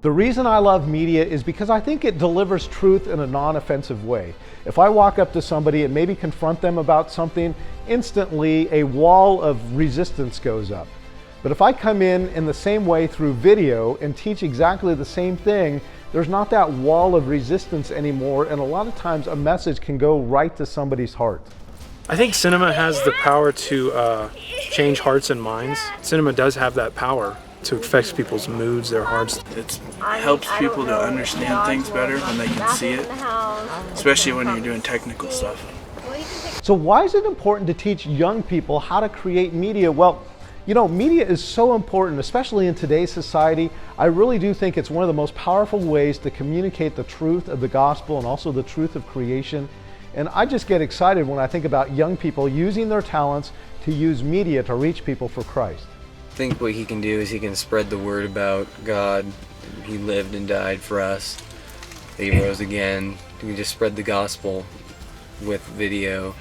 The reason I love media is because I think it delivers truth in a non-offensive way. If I walk up to somebody and maybe confront them about something, instantly a wall of resistance goes up. But if I come in the same way through video and teach exactly the same thing, there's not that wall of resistance anymore, and a lot of times a message can go right to somebody's heart. I think cinema has the power to change hearts and minds. Cinema does have that power to affect people's moods, their hearts. It helps people to understand things better when they can see it, especially when you're doing technical stuff. So why is it important to teach young people how to create media? Well, you know, media is so important, especially in today's society. I really do think it's one of the most powerful ways to communicate the truth of the gospel and also the truth of creation. And I just get excited when I think about young people using their talents to use media to reach people for Christ. I think what he can do is he can spread the word about God. He lived and died for us. He rose again. He can just spread the gospel with video.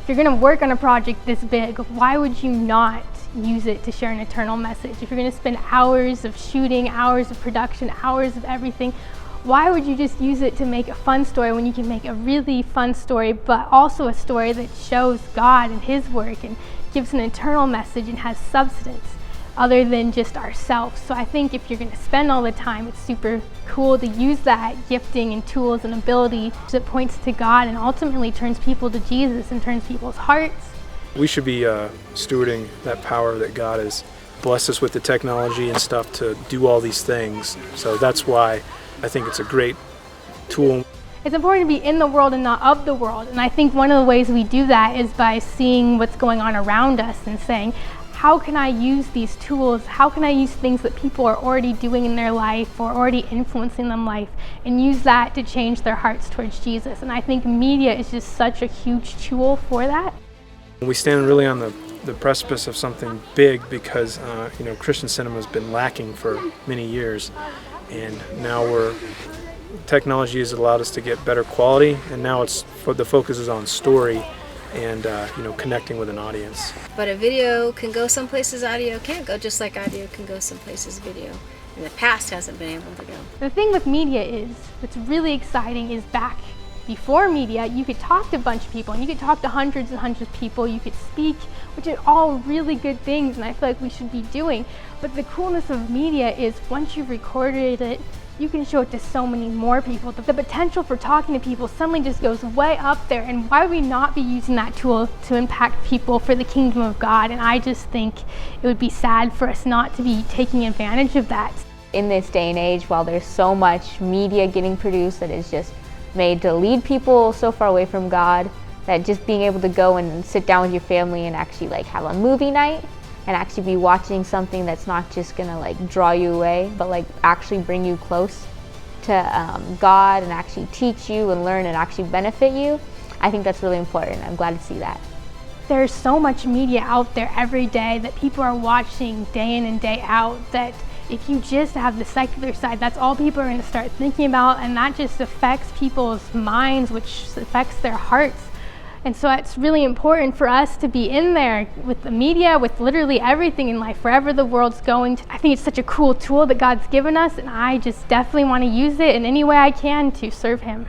If you're going to work on a project this big, why would you not use it to share an eternal message? If you're going to spend hours of shooting, hours of production, hours of everything, why would you just use it to make a fun story when you can make a really fun story, but also a story that shows God and His work and gives an eternal message and has substance other than just ourselves? So I think if you're going to spend all the time, it's super cool to use that gifting and tools and ability that points to God and ultimately turns people to Jesus and turns people's hearts. We should be stewarding that power that God has blessed us with, the technology and stuff to do all these things. So that's why I think it's a great tool. It's important to be in the world and not of the world. And I think one of the ways we do that is by seeing what's going on around us and saying, how can I use these tools? How can I use things that people are already doing in their life or already influencing them life and use that to change their hearts towards Jesus? And I think media is just such a huge tool for that. We stand really on the precipice of something big because Christian cinema has been lacking for many years, and now technology has allowed us to get better quality, and now the focus is on story and connecting with an audience. But a video can go some places audio can't go, just like audio can go some places video in the past hasn't been able to go. The thing with media is, what's really exciting is back before media, you could talk to a bunch of people and you could talk to hundreds and hundreds of people, you could speak, which are all really good things and I feel like we should be doing. But the coolness of media is once you've recorded it, you can show it to so many more people. The potential for talking to people suddenly just goes way up there, and why would we not be using that tool to impact people for the kingdom of God? And I just think it would be sad for us not to be taking advantage of that. In this day and age, while there's so much media getting produced that is just made to lead people so far away from God, that just being able to go and sit down with your family and actually have a movie night and actually be watching something that's not just gonna draw you away, but actually bring you close to God and actually teach you and learn and actually benefit you, I think that's really important. I'm glad to see that. There's so much media out there every day that people are watching day in and day out that if you just have the secular side, that's all people are going to start thinking about, and that just affects people's minds, which affects their hearts. And so it's really important for us to be in there with the media, with literally everything in life, wherever the world's going. I think it's such a cool tool that God's given us, and I just definitely want to use it in any way I can to serve Him.